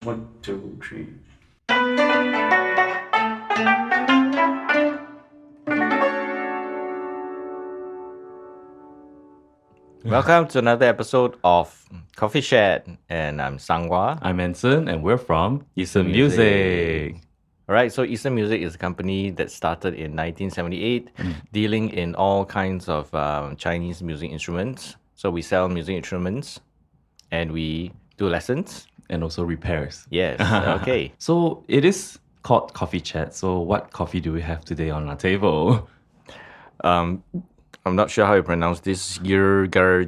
One, two, three. Welcome to another episode of Coffee Chat, and I'm Sangwa. I'm Anson, and we're from Eastern Music. All right, so Eastern Music is a company that started in 1978, dealing in all kinds of Chinese music instruments. So we sell music instruments, and we do lessons. And also repairs. Yes, okay. So it is called Coffee Chat. So what coffee do we have today on our table? I'm not sure how you pronounce this.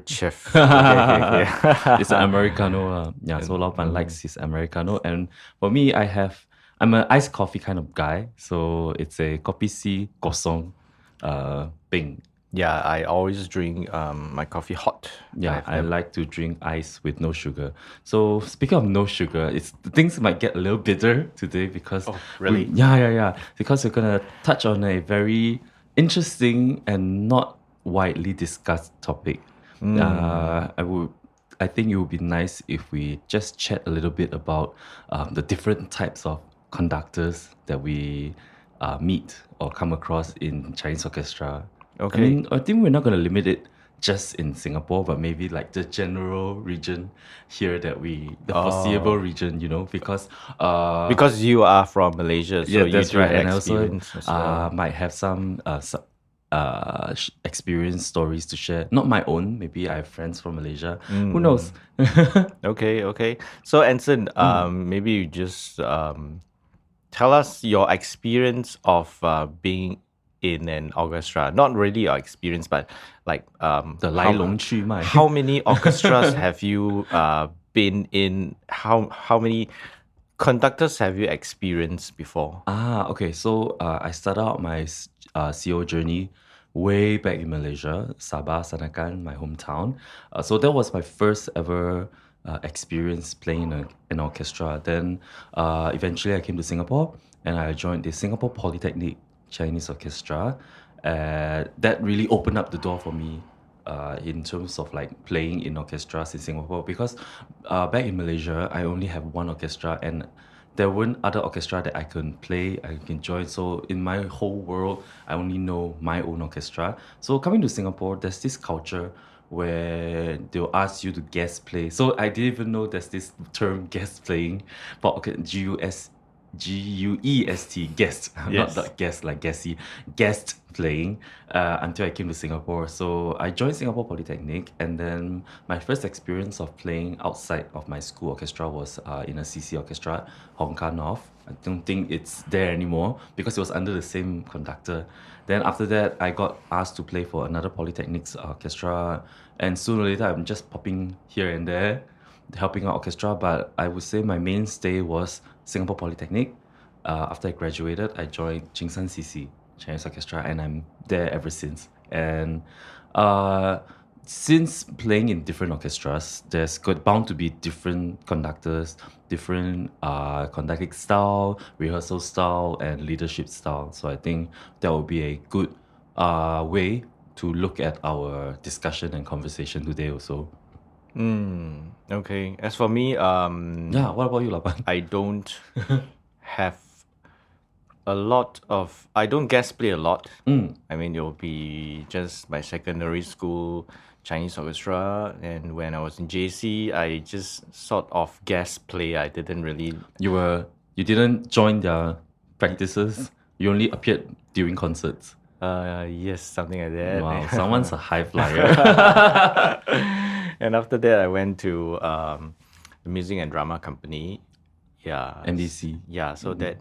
Chef. It's an Americano. So Laopan likes his Americano. And for me, I'm an iced coffee kind of guy. So it's a kopi C kosong thing. Yeah, I always drink my coffee hot. Yeah, I like to drink ice with no sugar. So speaking of no sugar, things might get a little bitter today because really? Because we're gonna touch on a very interesting and not widely discussed topic. I think it would be nice if we just chat a little bit about the different types of conductors that we meet or come across in Chinese orchestra. Okay. I think we're not going to limit it just in Singapore, but maybe like the general region here the foreseeable region, because Because you are from Malaysia, so you that's do right. have And I also experience as well. might have some experience stories to share. Not my own. Maybe I have friends from Malaysia. Who knows? Okay. So Anson, maybe you just tell us your experience of being in an orchestra. Not really your experience, but like The 来龙去脉. how many orchestras have you been in? How many conductors have you experienced before? Okay. So I started out my CO journey way back in Malaysia, Sabah, Sanakan, my hometown. So that was my first ever experience playing in an orchestra. Then eventually I came to Singapore and I joined the Singapore Polytechnic Chinese Orchestra. That really opened up the door for me in terms of like playing in orchestras in Singapore, because back in Malaysia I only have one orchestra and there weren't other orchestra that I can play, I can join. So in my whole world, I only know my own orchestra. So coming to Singapore, there's this culture where they'll ask you to guest play. So I didn't even know there's this term guest playing, but okay, Guest, guest, Yes. not guest like guessy, guest playing until I came to Singapore. So I joined Singapore Polytechnic, and then my first experience of playing outside of my school orchestra was in a CC orchestra, Hong Kong North. I don't think it's there anymore because it was under the same conductor. Then after that, I got asked to play for another Polytechnic's orchestra, and sooner or later, I'm just popping here and there, helping out orchestra. But I would say my mainstay was Singapore Polytechnic. After I graduated, I joined Jingsan CC Chinese Orchestra, and I'm there ever since. And since playing in different orchestras, there's bound to be different conductors, different conducting style, rehearsal style, and leadership style. So I think that would be a good way to look at our discussion and conversation today also. Okay. As for me, Yeah, what about you, Lapan? I don't have I don't guest play a lot. I mean, it'll be just my secondary school Chinese orchestra, and when I was in JC, I just sort of guest play. I didn't really. You didn't join their practices. You only appeared during concerts. Yes, something like that. Wow, someone's a high flyer. And after that, I went to the music and drama company. Yeah. MDC. Yeah, so that's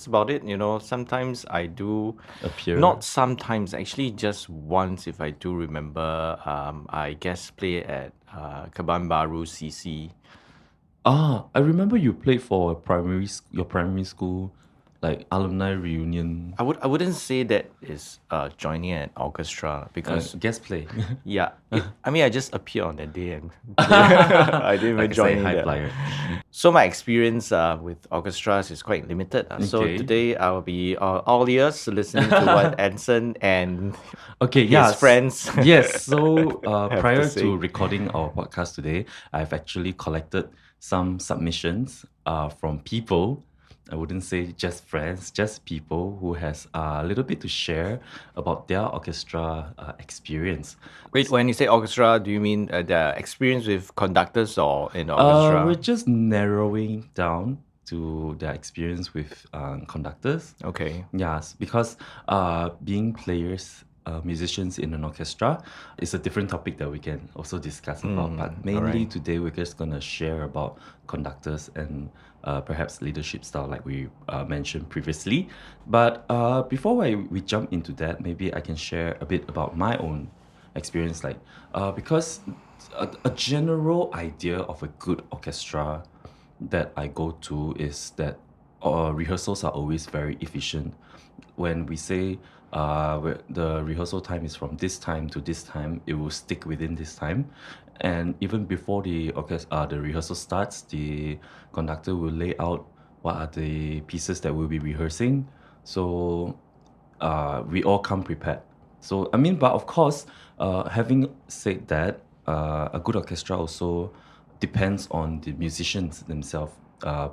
about it. Sometimes I do Appear. not sometimes, actually just once, if I do remember. I guest play at Kaban Baru CC. I remember you played for your primary school, like alumni reunion. I wouldn't say that is joining an orchestra because Guest play. yeah, I mean I just appear on that day and I didn't even Like I say, join high that. flyer. So my experience with orchestras is quite limited. So Okay. today I will be all ears listening to what Anson and Okay, his friends. Yes, so prior to say. to recording our podcast today, I've actually collected some submissions from people. I wouldn't say just friends, just people who has a little bit to share about their orchestra experience. Wait, when you say orchestra, do you mean the experience with conductors or in the We're orchestra? just narrowing down to their experience with conductors. Okay. Yes, because being players, musicians in an orchestra is a different topic that we can also discuss about. But mainly alright. today, we're just going to share about conductors and perhaps leadership style, like we mentioned previously. But before we jump into that, maybe I can share a bit about my own experience. Because a general idea of a good orchestra that I go to is that rehearsals are always very efficient. When we say the rehearsal time is from this time to this time, it will stick within this time. And even before the rehearsal starts, the conductor will lay out what are the pieces that we'll be rehearsing. So we all come prepared. So I mean, but of course, having said that, a good orchestra also depends on the musicians themselves,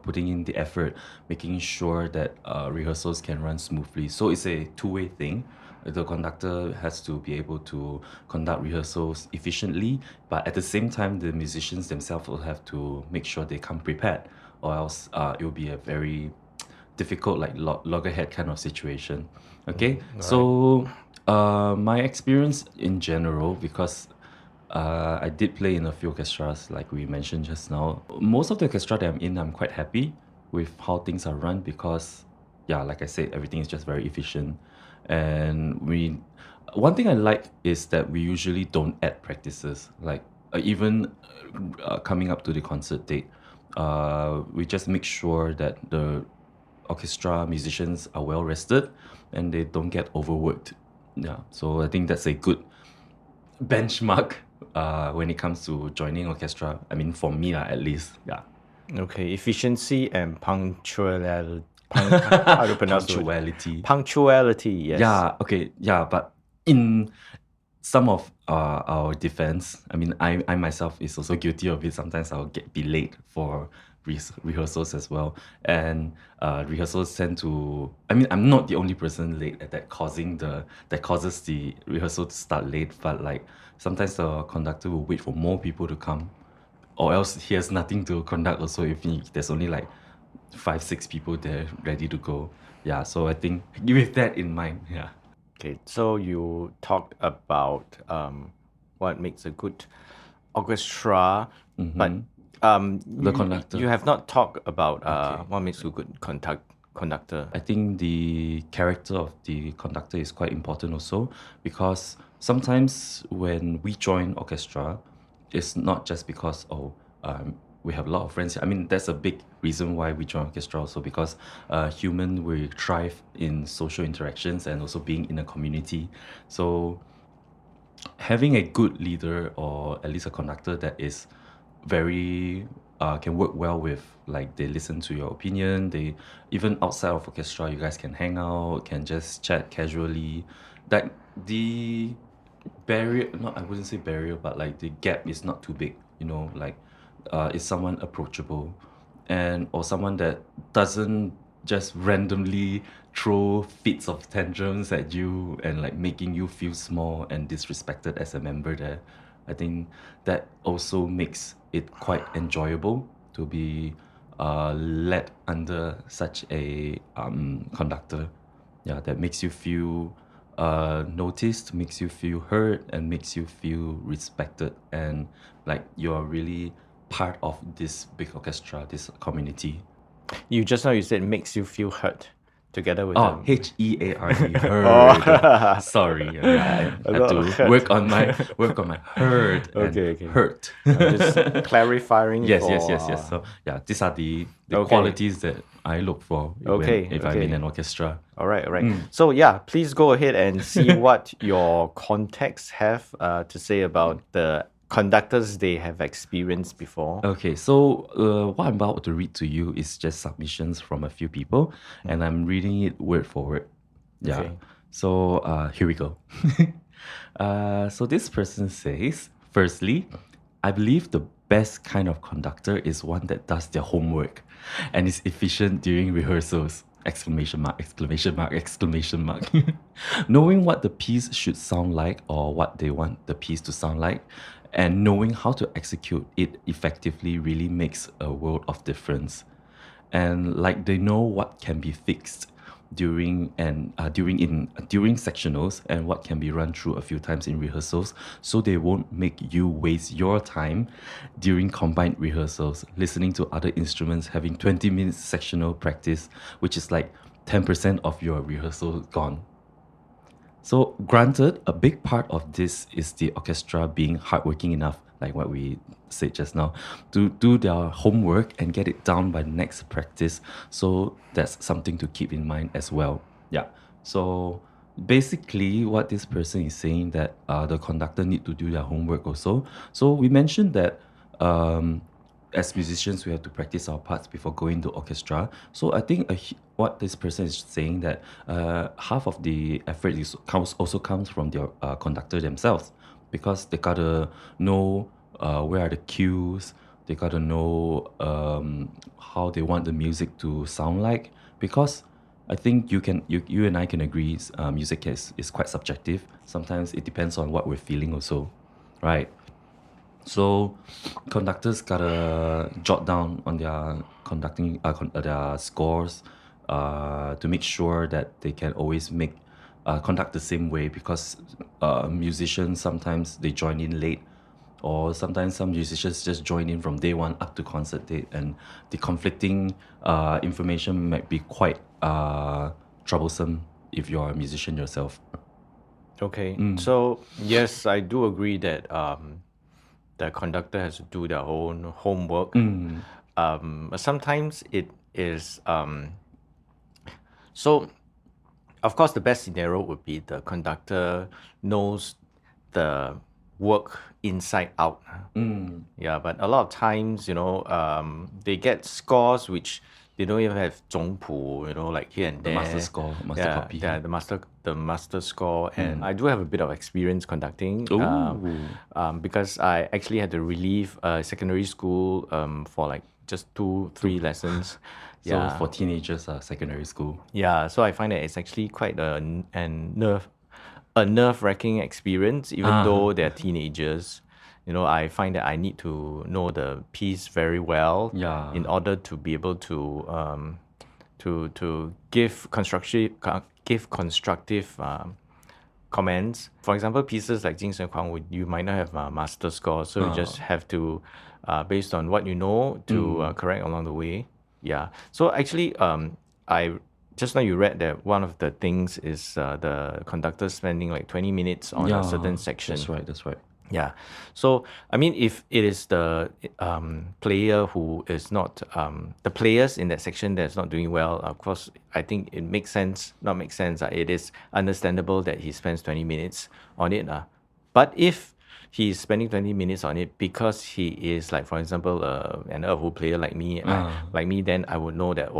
putting in the effort, making sure that rehearsals can run smoothly. So it's a two-way thing. The conductor has to be able to conduct rehearsals efficiently, but at the same time, the musicians themselves will have to make sure they come prepared, or else it will be a very difficult, like loggerhead kind of situation. Okay, so my experience in general, because I did play in a few orchestras, like we mentioned just now. Most of the orchestra that I'm in, I'm quite happy with how things are run because, yeah, like I said, everything is just very efficient. And one thing I like is that we usually don't add practices. Like even coming up to the concert date, we just make sure that the orchestra musicians are well rested and they don't get overworked. Yeah, so I think that's a good benchmark when it comes to joining orchestra. I mean, for me, at least. Yeah. Okay, efficiency and punctuality. How to pronounce the word? Punctuality. Punctuality, yes. Yeah, okay. Yeah, but in some of our defense, I mean, I myself is also guilty of it. Sometimes I'll be late for rehearsals as well. And rehearsals tend to, I mean, I'm not the only person late that causes the rehearsal to start late, but like sometimes the conductor will wait for more people to come, or else he has nothing to conduct also if there's only like 5-6 people there ready to go. Yeah, so I think with that in mind, yeah. Okay, so you talked about what makes a good orchestra, but The conductor. you have not talked about what makes a good conductor. I think the character of the conductor is quite important also because sometimes when we join orchestra, it's not just because we have a lot of friends. I mean, that's a big reason why we join orchestra also because human we thrive in social interactions and also being in a community. So having a good leader or at least a conductor that is very can work well with, like they listen to your opinion, they even outside of orchestra you guys can hang out, can just chat casually, like the barrier, not I wouldn't say barrier, but like the gap is not too big, like is someone approachable and or someone that doesn't just randomly throw fits of tantrums at you and like making you feel small and disrespected as a member there. I think that also makes it quite enjoyable to be led under such a conductor. Yeah, that makes you feel noticed, makes you feel heard, and makes you feel respected, and like you're really part of this big orchestra, this community. You just now you said makes you feel hurt together with Oh, them. HEARD. Heard. Sorry, yeah, I had to Hurt. work on my heard and Okay. hurt. Just clarifying. Yes. for, So yeah, these are the Okay. qualities that I look for if I'm in an orchestra. All right. So yeah, please go ahead and see what your contacts have to say about the conductors they have experienced before. Okay, so what I'm about to read to you is just submissions from a few people, and I'm reading it word for word. Yeah. Okay. So here we go. So this person says, firstly, I believe the best kind of conductor is one that does their homework and is efficient during rehearsals. Exclamation mark, exclamation mark, exclamation mark. Knowing what the piece should sound like or what they want the piece to sound like and knowing how to execute it effectively really makes a world of difference. And like they know what can be fixed during sectionals and what can be run through a few times in rehearsals, so they won't make you waste your time during combined rehearsals listening to other instruments, having 20 minutes sectional practice, which is like 10% of your rehearsal gone. So, granted, a big part of this is the orchestra being hardworking enough, like what we said just now, to do their homework and get it down by the next practice. So, that's something to keep in mind as well. Yeah. So, basically, what this person is saying that the conductor need to do their homework also. So, we mentioned that as musicians, we have to practice our parts before going to orchestra. So I think what this person is saying that half of the effort also comes from the conductor themselves, because they gotta know where are the cues, they gotta know how they want the music to sound like. Because I think you and I can agree, music is quite subjective. Sometimes it depends on what we're feeling also, right? So conductors gotta jot down on their their scores to make sure that they can always conduct the same way, because musicians sometimes they join in late, or sometimes some musicians just join in from day one up to concert date, and the conflicting information might be quite troublesome if you're a musician yourself. Okay. So yes, I do agree that the conductor has to do their own homework. But sometimes it is so. Of course, the best scenario would be the conductor knows the work inside out. Yeah, but a lot of times, they get scores which they don't even have 总谱, like here and The there. master score, master copy. Yeah, the master score. And I do have a bit of experience conducting because I actually had to relieve secondary school for like just 2-3 lessons. So for teenagers, secondary school. Yeah, so I find that it's actually quite a nerve-wracking experience, even though they're teenagers. I find that I need to know the piece very well in order to be able to give constructive comments. For example, pieces like 精神狂舞, you might not have a master score, so you just have to, based on what you know, to correct along the way. Yeah. So actually, I just now you read that one of the things is the conductor spending like 20 minutes on a certain section. That's right. Yeah. So, I mean, if it is the player who is not, the players in that section that's not doing well, of course, I think it makes sense, it is understandable that he spends 20 minutes on it. But if he's spending 20 minutes on it because he is, like, for example, an erhu player like me, then I would know that,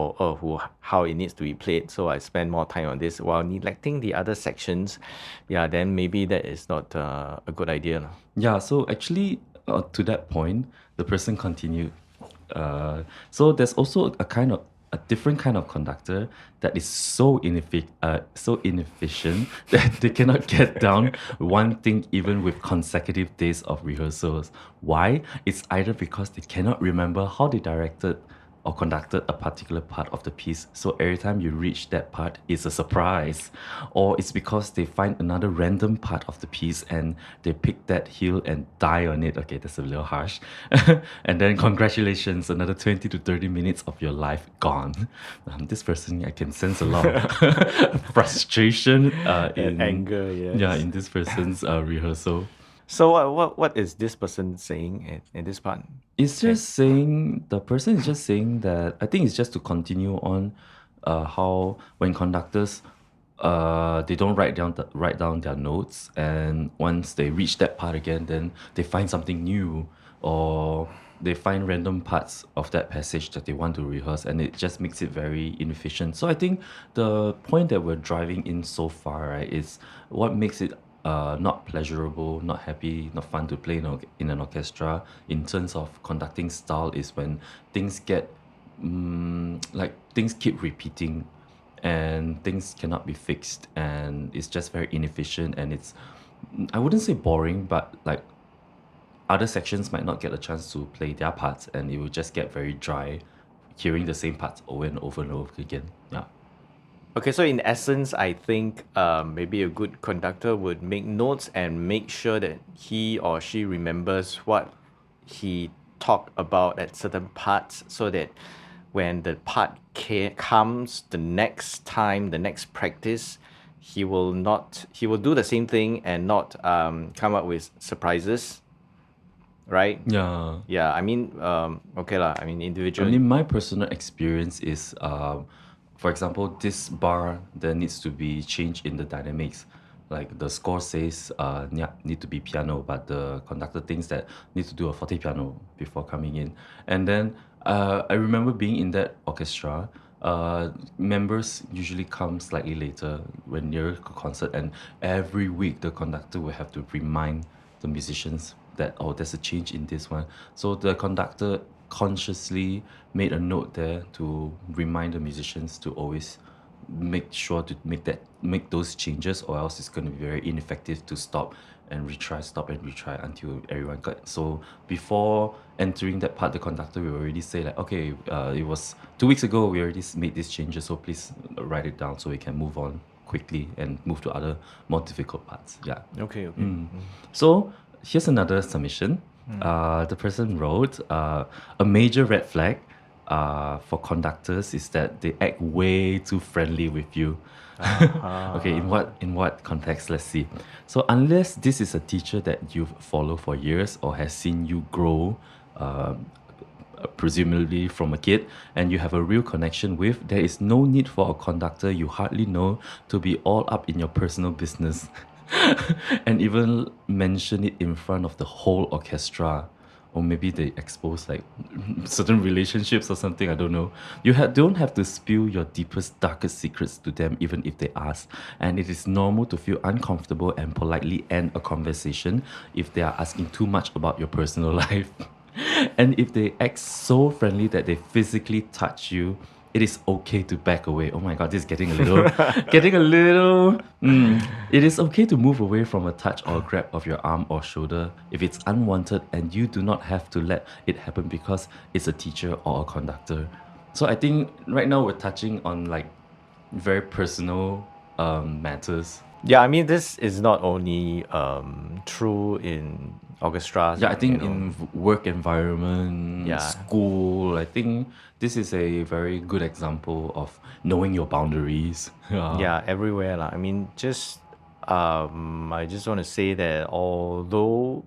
how it needs to be played. So I spend more time on this while neglecting the other sections. Yeah, then maybe that is not a good idea. Yeah, so actually, to that point, the person continued. So there's also a different kind of conductor that is so inefficient that they cannot get down one thing even with consecutive days of rehearsals. Why? It's either because they cannot remember how they directed or conducted a particular part of the piece, so every time you reach that part, it's a surprise. Or it's because they find another random part of the piece and they pick that heel and die on it. Okay, that's a little harsh. And then congratulations, another 20 to 30 minutes of your life gone. This person, I can sense a lot of frustration And anger, yes. Yeah, in this person's rehearsal. So what is this person saying in this part? It's just saying, the person is just saying that, I think it's just to continue on how when conductors, they don't write down their notes, and once they reach that part again, then they find something new, or they find random parts of that passage that they want to rehearse, and it just makes it very inefficient. So I think the point that we're driving in so far, right, is what makes it not pleasurable, not happy, not fun to play in an orchestra in terms of conducting style is when things get like things keep repeating and things cannot be fixed and it's just very inefficient and it's I wouldn't say boring, but like other sections might not get a chance to play their parts and it will just get very dry hearing the same parts over and over and over again. Yeah. Okay, so in essence, I think maybe a good conductor would make notes and make sure that he or she remembers what he talked about at certain parts so that when the part comes the next time, the next practice, he will do the same thing and not come up with surprises, right? Yeah. Yeah, I mean, okay lah. I mean, I individual. mean, my personal experience is, for example, this bar, there needs to be change in the dynamics. Like the score says, need to be piano, but the conductor thinks that need to do a forte piano before coming in. And then I remember being in that orchestra. Members usually come slightly later when near a concert, and every week the conductor will have to remind the musicians that there's a change in this one. So the conductor consciously made a note there to remind the musicians to always make sure to make those changes, or else it's going to be very ineffective to stop and retry until everyone got. So before entering that part, the conductor will already say like, okay, it was 2 weeks ago we already made these changes, so please write it down so we can move on quickly and move to other more difficult parts. Yeah. Okay. So here's another submission. The person wrote, a major red flag for conductors is that they act way too friendly with you. Okay, in what context? Let's see. So unless this is a teacher that you've followed for years or has seen you grow, presumably from a kid, and you have a real connection with, there is no need for a conductor you hardly know to be all up in your personal business and even mention it in front of the whole orchestra. Or maybe they expose like certain relationships or something, I don't know. You don't have to spill your deepest, darkest secrets to them even if they ask. And it is normal to feel uncomfortable and politely end a conversation if they are asking too much about your personal life. And if they act so friendly that they physically touch you, it is okay to back away. Oh my god, this is getting a little It is okay to move away from a touch or grab of your arm or shoulder if it's unwanted, and you do not have to let it happen because it's a teacher or a conductor. So I think right now we're touching on like very personal matters. Yeah, I mean, this is not only true in orchestras. Yeah, I think you know. in work environment, Yeah. school, I think this is a very good example of knowing your boundaries. Yeah, everywhere lah. I mean, just I just want to say that although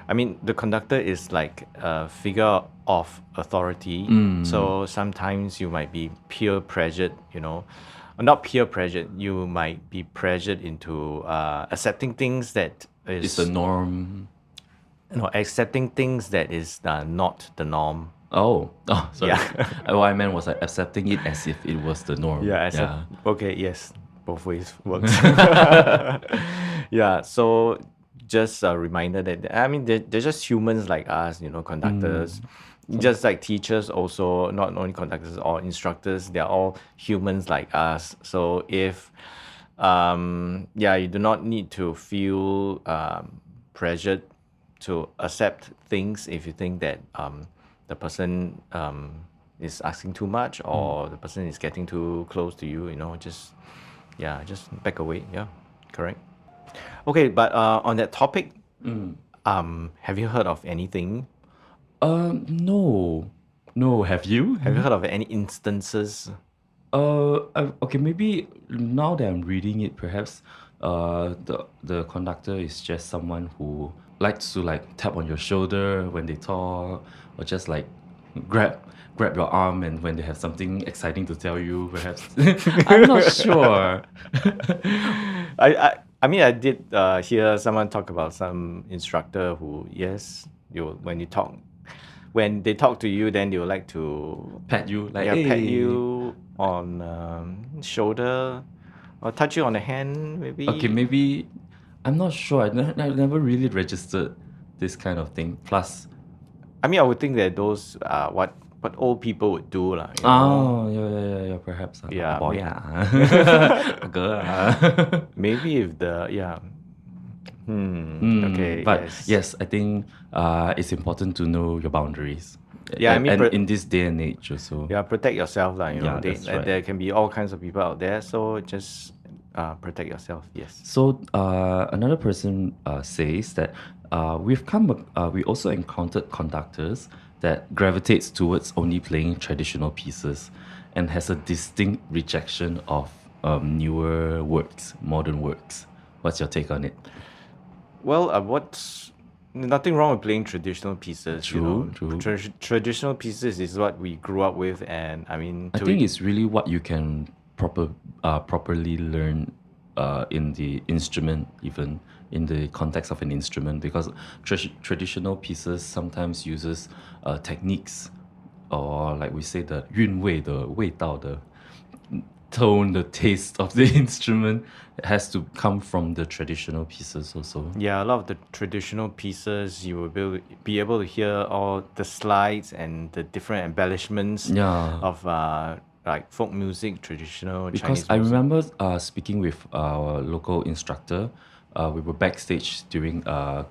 I mean, the conductor is like a figure of authority, so sometimes you might be peer pressured, you know. Not peer pressured, you might be pressured into accepting things that is It's the norm. no, accepting things that is not the norm. Oh, sorry. Yeah. What I meant was like accepting it as if it was the norm. Okay, yes, both ways works. Yeah, so just a reminder that I mean they're just humans like us, you know, conductors. Just like teachers also, not only conductors or instructors, they're all humans like us. So if you do not need to feel pressured to accept things if you think that the person is asking too much or the person is getting too close to you, you know, just back away. Yeah, correct. Okay, but on that topic, have you heard of anything? No. Have you? Have you heard of any instances? Okay, maybe now that I'm reading it, perhaps the conductor is just someone who likes to like tap on your shoulder when they talk, or just like grab your arm and when they have something exciting to tell you, perhaps. I'm not sure. I mean, I did hear someone talk about some instructor who, yes, when they talk to you, then they would like to Pat you like, pat hey. you on shoulder Or touch you on the hand, maybe. Okay, maybe I'm not sure. I never really registered this kind of thing. Plus, I mean, I would think that those are what old people would do, lah. yeah, perhaps. Yeah, Boy, girl. Maybe if the okay, But yes. yes, I think it's important to know your boundaries. Yeah, I mean, and in this day and age also. Yeah, protect yourself, lah. Yeah, that's right. There can be all kinds of people out there, so just protect yourself. Yes. So another person says that we also encountered conductors that gravitates towards only playing traditional pieces and has a distinct rejection of newer works, modern works. What's your take on it? Well, what's nothing wrong with playing traditional pieces. True. Traditional pieces is what we grew up with, and I mean, I think it's really what you can properly learn in the instrument, even in the context of an instrument, because traditional pieces sometimes uses techniques, or like we say the 韵味的味道的 tone, the taste of the instrument has to come from the traditional pieces also. Yeah, a lot of the traditional pieces you will be able to hear all the slides and the different embellishments of like folk music, traditional Because Chinese I music. remember speaking with our local instructor. We were backstage during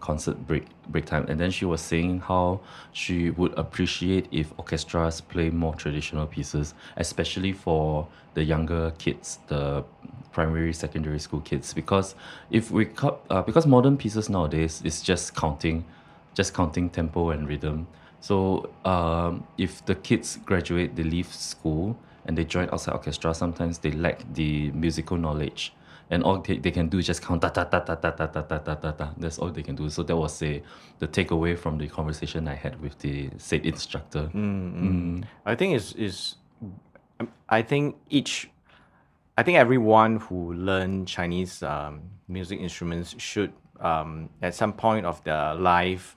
concert break time, and then she was saying how she would appreciate if orchestras play more traditional pieces, especially for the younger kids, the primary, secondary school kids, because because modern pieces nowadays is just counting tempo and rhythm. So if the kids graduate, they leave school and they join outside orchestra, sometimes they lack the musical knowledge. And all they can do is just count ta ta ta ta ta ta ta ta ta ta ta. That's all they can do. So that was the takeaway from the conversation I had with the said instructor. I think I think everyone who learn Chinese music instruments should at some point of their life,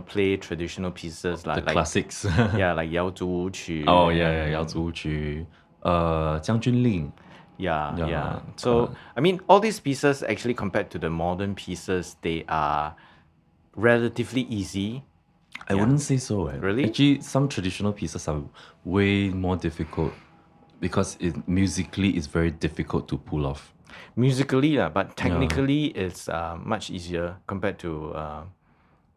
play traditional pieces like Classics. yeah, like 瑶族舞曲. Oh yeah, 瑶族舞曲, 将军令. Yeah. So I mean, all these pieces actually compared to the modern pieces, they are relatively easy. I wouldn't say so. Really? Actually, some traditional pieces are way more difficult because musically it's very difficult to pull off. Musically, but technically it's much easier compared to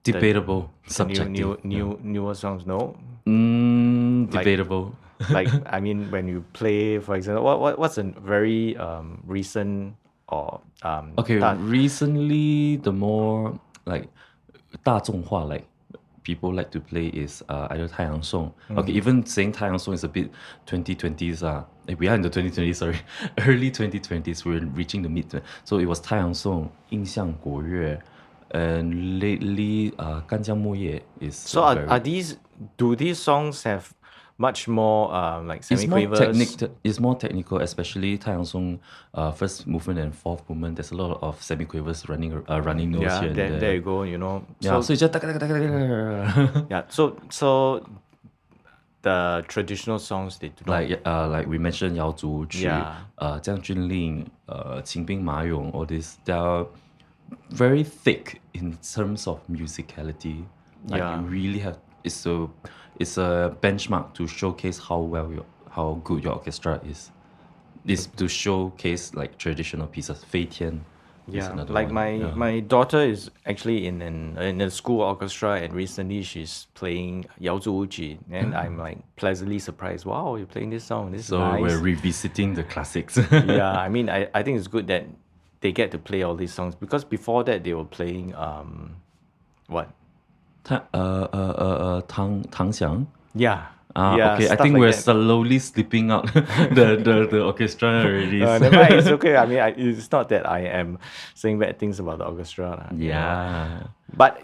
debatable, subjective. Newer songs. No. Debatable. Like I mean, when you play, for example, what's a very recent or recently the more like 大众化, like people like to play is either 太阳颂. Okay, even saying 太阳颂 is a bit 2020s. We are in the 2020s, sorry. Early 2020s, we're reaching the mid. So it was 太阳颂, 印象国乐, and lately 干将莫邪 is. So do these songs have much more like semi-quavers? It's more technical, especially 太阳颂 first movement and fourth movement. There's a lot of semi-quavers running notes here and there. There you go, Yeah, so it's just yeah, so the traditional songs they do not like we mentioned 瑶族舞曲, 将军令, 秦兵马俑, all this, they are very thick in terms of musicality. Like you really have it's a benchmark to showcase how good your orchestra is. This to showcase like traditional pieces. 飞天 is another like one. my daughter is actually in a school orchestra, and recently she's playing 瑶族舞曲, and I'm like pleasantly surprised. Wow, you're playing this song. This So is nice. we're revisiting the classics. Yeah, I mean, I think it's good that they get to play all these songs, because before that they were playing what? 唐翔? Yeah. Okay, I think like we're that. slowly slipping out the orchestra already. Never mind, it's okay. I mean, it's not that I am saying bad things about the orchestra. Yeah. But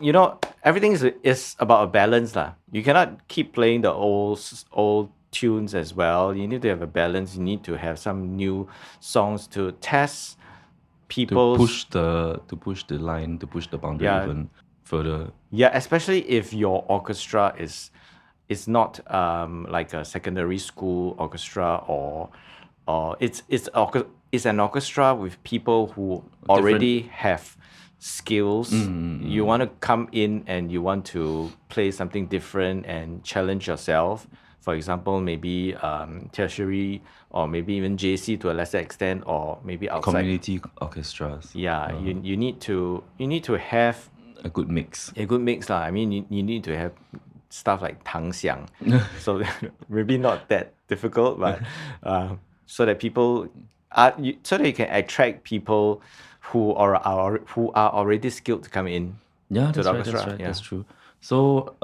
everything is about a balance. You cannot keep playing the old tunes as well. You need to have a balance. You need to have some new songs to test people's... To push the line, to push the boundary even further. Yeah, especially if your orchestra is not like a secondary school orchestra, or it's it's an orchestra with people who already have skills. You want to come in and you want to play something different and challenge yourself. For example, maybe tertiary or maybe even JC to a lesser extent, or maybe outside. Community orchestras. Yeah, you need to have A good mix. a good mix lah. I mean, you need to have stuff like 唐响, so maybe not that difficult, but so that people so that you can attract people who are already skilled to come in. Yeah, to that's the right. orchestra. That's right. Yeah. That's true. So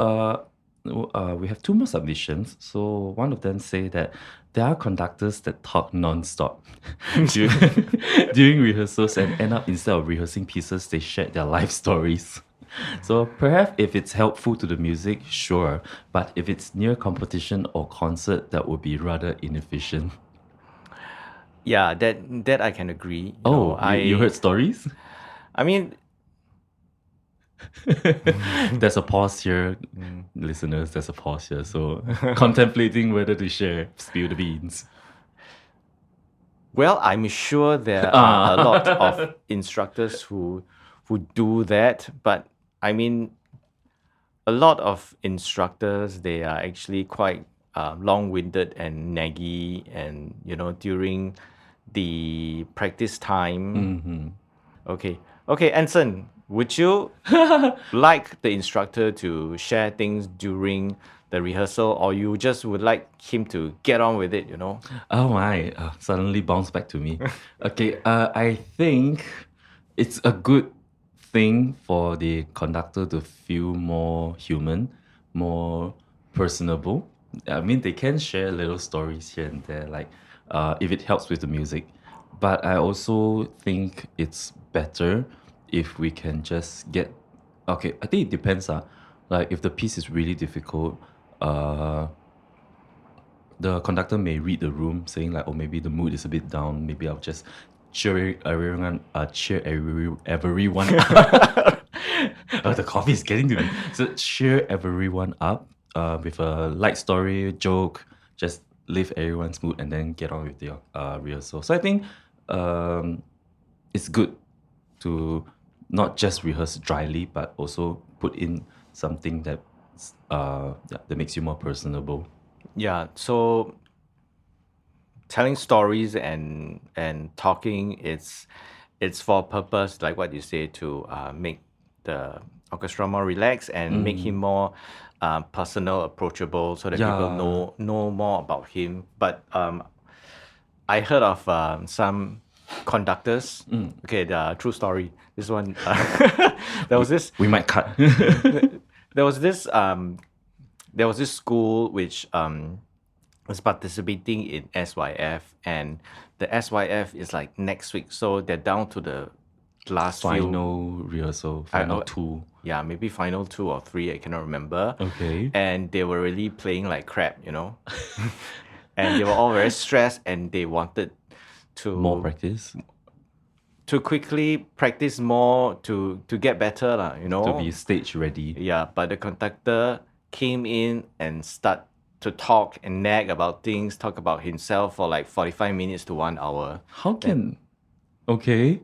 we have two more submissions. So one of them say that there are conductors that talk non-stop during rehearsals and end up instead of rehearsing pieces, they share their life stories. So perhaps if it's helpful to the music, sure. But if it's near competition or concert, that would be rather inefficient. Yeah, that I can agree. You heard stories? I mean, There's a pause here, listeners. There's a pause here. So contemplating whether to share, spill the beans. well, I'm sure there are a lot of instructors who do that, but I mean, a lot of instructors, they are actually quite long-winded and naggy, and during the practice time. Okay, Anson, would you like the instructor to share things during the rehearsal, or you just would like him to get on with it? Oh my, suddenly bounced back to me. Okay, I think it's a good thing for the conductor to feel more human, more personable. I mean, they can share little stories here and there, like if it helps with the music. But I also think it's better if we can just get. Okay, I think it depends. Like if the piece is really difficult, the conductor may read the room, saying like, "Oh, maybe the mood is a bit down. Maybe I'll just cheer everyone up." Oh, the coffee is getting to me. So cheer everyone up with a light story, joke, just lift everyone's mood, and then get on with the rehearsal. So I think it's good to not just rehearse dryly, but also put in something that makes you more personable. Yeah, so telling stories and talking, it's for a purpose, like what you say, to make the orchestra more relaxed and make him more personal, approachable, so that people know more about him. But I heard of some conductors. Okay, the true story. This one, there was this. We might cut. There was this school which was participating in SYF, and the SYF is like next week, so they're down to the last Final rehearsal, final two. Yeah, maybe final 2 or 3, I cannot remember. Okay. And they were really playing like crap, and they were all very stressed, and they wanted to More practice. to quickly practice more to get better, To be stage ready. Yeah, but the conductor came in and start to talk and nag about things, talk about himself for like 45 minutes to 1 hour. How can... Okay.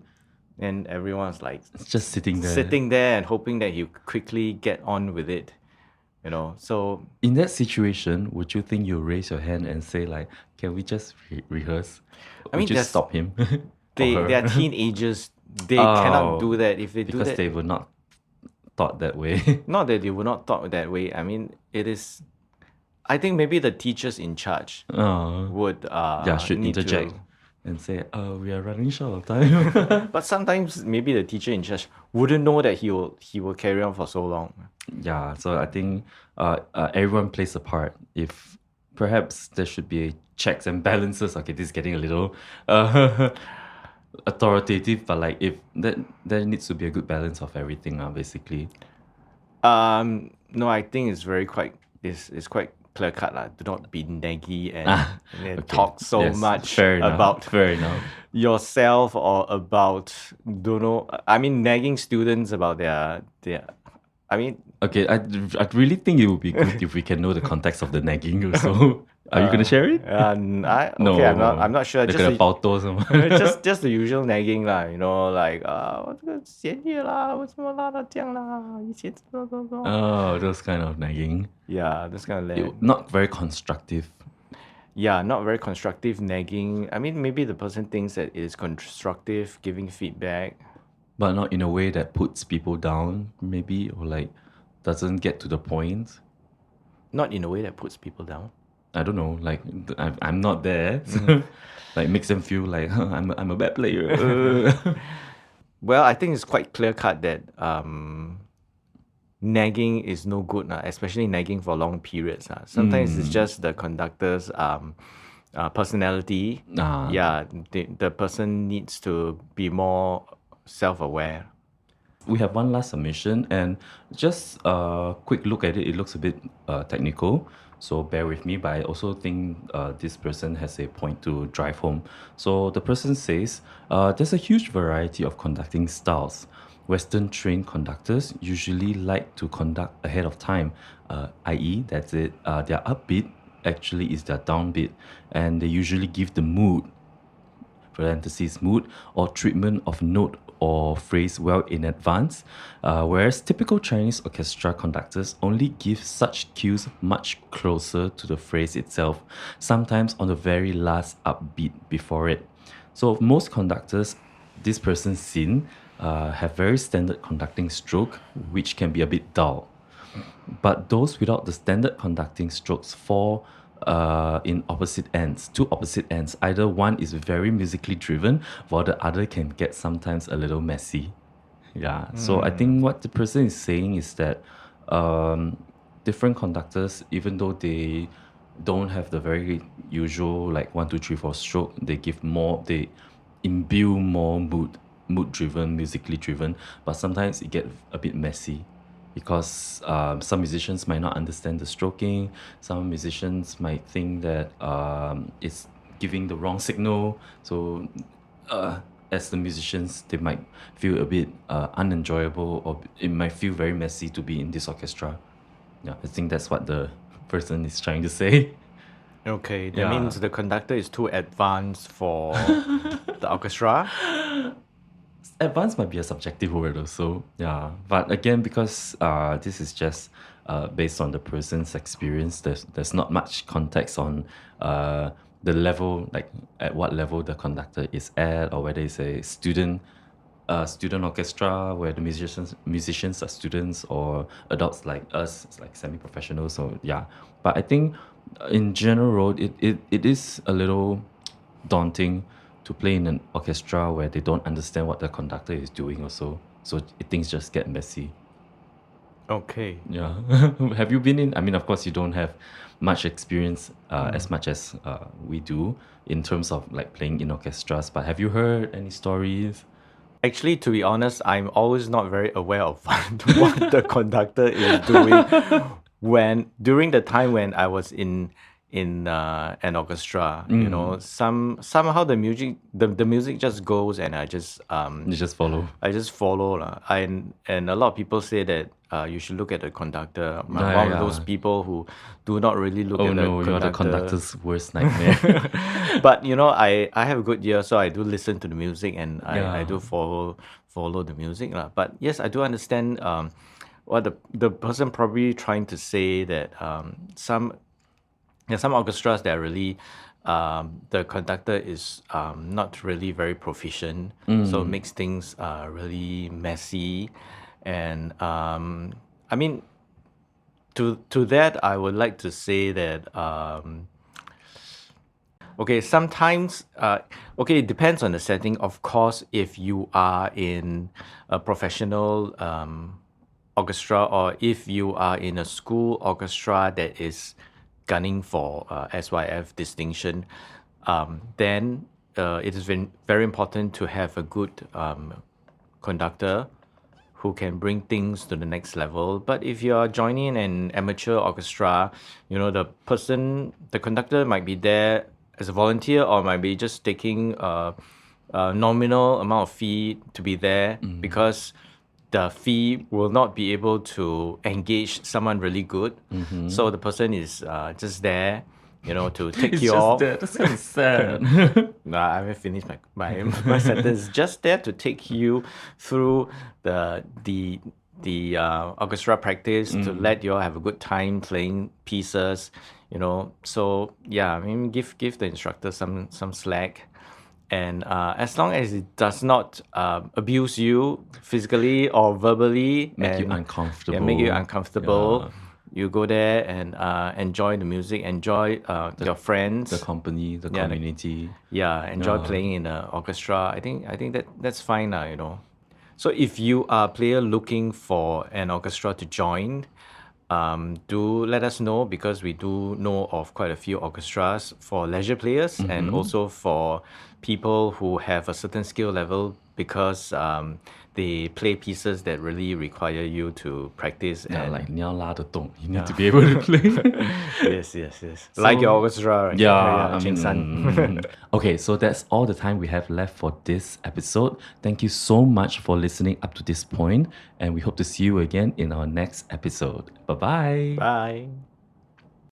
And everyone's like It's just sitting there. and hoping that he quickly get on with it. So In that situation, would you think you raise your hand and say like, can we just rehearse? I mean, Would you there's- stop him? they Or her? are teenagers. They cannot do that. If they do Because that, they were not taught that way. not that they were not taught that way. I mean, it is. I think maybe the teachers in charge would Should need interject to. and say, we are running short of time. But sometimes maybe the teacher in charge wouldn't know that he will carry on for so long. Yeah, so I think everyone plays a part. If perhaps there should be checks and balances. Okay, this is getting a little authoritative, but like if there needs to be a good balance of everything, basically. No, I think it's it's quite clear cut lah. Do not be naggy and Okay. talk so Yes, much fair enough, about fair enough. yourself or about nagging students about their. I mean, Okay, I really think it would be good if we can know the context of the nagging also. Are you gonna share it? Okay, I'm not sure. They're Just gonna the, pauto some. just the usual nagging lah, like 我这个弦乐啦，为什么拉到这样啦？以前怎么怎么怎么 Oh, those kind of nagging. Yeah, this kind of Not very constructive. Yeah, not very constructive nagging. I mean, maybe the person thinks that it is constructive, giving feedback. But not in a way that puts people down, maybe, or like doesn't get to the point. Not in a way that puts people down. I don't know, like I'm not there, so like makes them feel like I'm a bad player. Well, I think it's quite clear cut that nagging is no good, especially nagging for long periods. Sometimes it's just the conductor's personality. Yeah, the person needs to be more self-aware. We have one last submission, and just a quick look at it. It looks a bit technical, so bear with me. But I also think this person has a point to drive home. So the person says, there's a huge variety of conducting styles. Western trained conductors usually like to conduct ahead of time, i.e., that's it. Their upbeat actually is their downbeat, and they usually give the mood, parentheses mood, or treatment of note or phrase well in advance, whereas typical Chinese orchestra conductors only give such cues much closer to the phrase itself, sometimes on the very last upbeat before it. So most conductors, this person's seen, have very standard conducting stroke, which can be a bit dull. But those without the standard conducting strokes fall in opposite ends, two opposite ends. Either one is very musically driven, while the other can get sometimes a little messy. Yeah. So I think what the person is saying is that different conductors, even though they don't have the very usual like 1, 2, 3, 4 stroke, they imbue more mood driven, musically driven, but sometimes it gets a bit messy. Because some musicians might not understand the stroking. Some musicians might think that it's giving the wrong signal. So as the musicians, they might feel a bit unenjoyable, or it might feel very messy to be in this orchestra. Yeah, I think that's what the person is trying to say. Okay, that means the conductor is too advanced for the orchestra. Advanced might be a subjective word also, yeah. But again, because this is just based on the person's experience, there's not much context on the level, like at what level the conductor is at, or whether it's a student orchestra where the musicians are students, or adults like us, it's like semi-professionals. So yeah, but I think in general, it is a little daunting to play in an orchestra where they don't understand what the conductor is doing also. So things just get messy. Okay. Yeah. Have you been in? I mean, of course, you don't have much experience as much as we do in terms of like playing in orchestras, but have you heard any stories? Actually, to be honest, I'm always not very aware of what the conductor is doing during the time when I was in an orchestra. Somehow the music just goes, and I just You just follow. I just follow lah. And a lot of people say that you should look at the conductor. I'm one of those people who do not really look at the conductor. You're the conductor's worst nightmare. But I have a good ear, so I do listen to the music, and I do follow the music lah. But yes, I do understand what the person probably trying to say, that some orchestras that are really the conductor is not really very proficient, so it makes things really messy. And I mean, to that I would like to say that okay, sometimes it depends on the setting. Of course, if you are in a professional orchestra, or if you are in a school orchestra that is gunning for SYF distinction, then it is very important to have a good conductor who can bring things to the next level. But if you are joining an amateur orchestra, the conductor might be there as a volunteer, or might be just taking a nominal amount of fee to be there, because the fee will not be able to engage someone really good. So the person is just there to take It's you just off. that. That's kind of sad. No, I haven't finished my sentence. Just there to take you through the orchestra practice, to let you all have a good time playing pieces. So yeah, I mean, give the instructor some slack. And as long as it does not abuse you physically or verbally, Make you and uncomfortable. make you uncomfortable, Yeah. you go there and enjoy the music, enjoy your friends, The company, the community. enjoy playing in an orchestra. I think that's fine now. So if you are a player looking for an orchestra to join, do let us know, because we do know of quite a few orchestras for leisure players and also for people who have a certain skill level, because they play pieces that really require you to practice. Yeah, And like 你要拉得动, you need to be able to play. yes. Like your orchestra, right? Yeah, I Ching San. mean, okay, so that's all the time we have left for this episode. Thank you so much for listening up to this point, and we hope to see you again in our next episode. Bye-bye. Bye.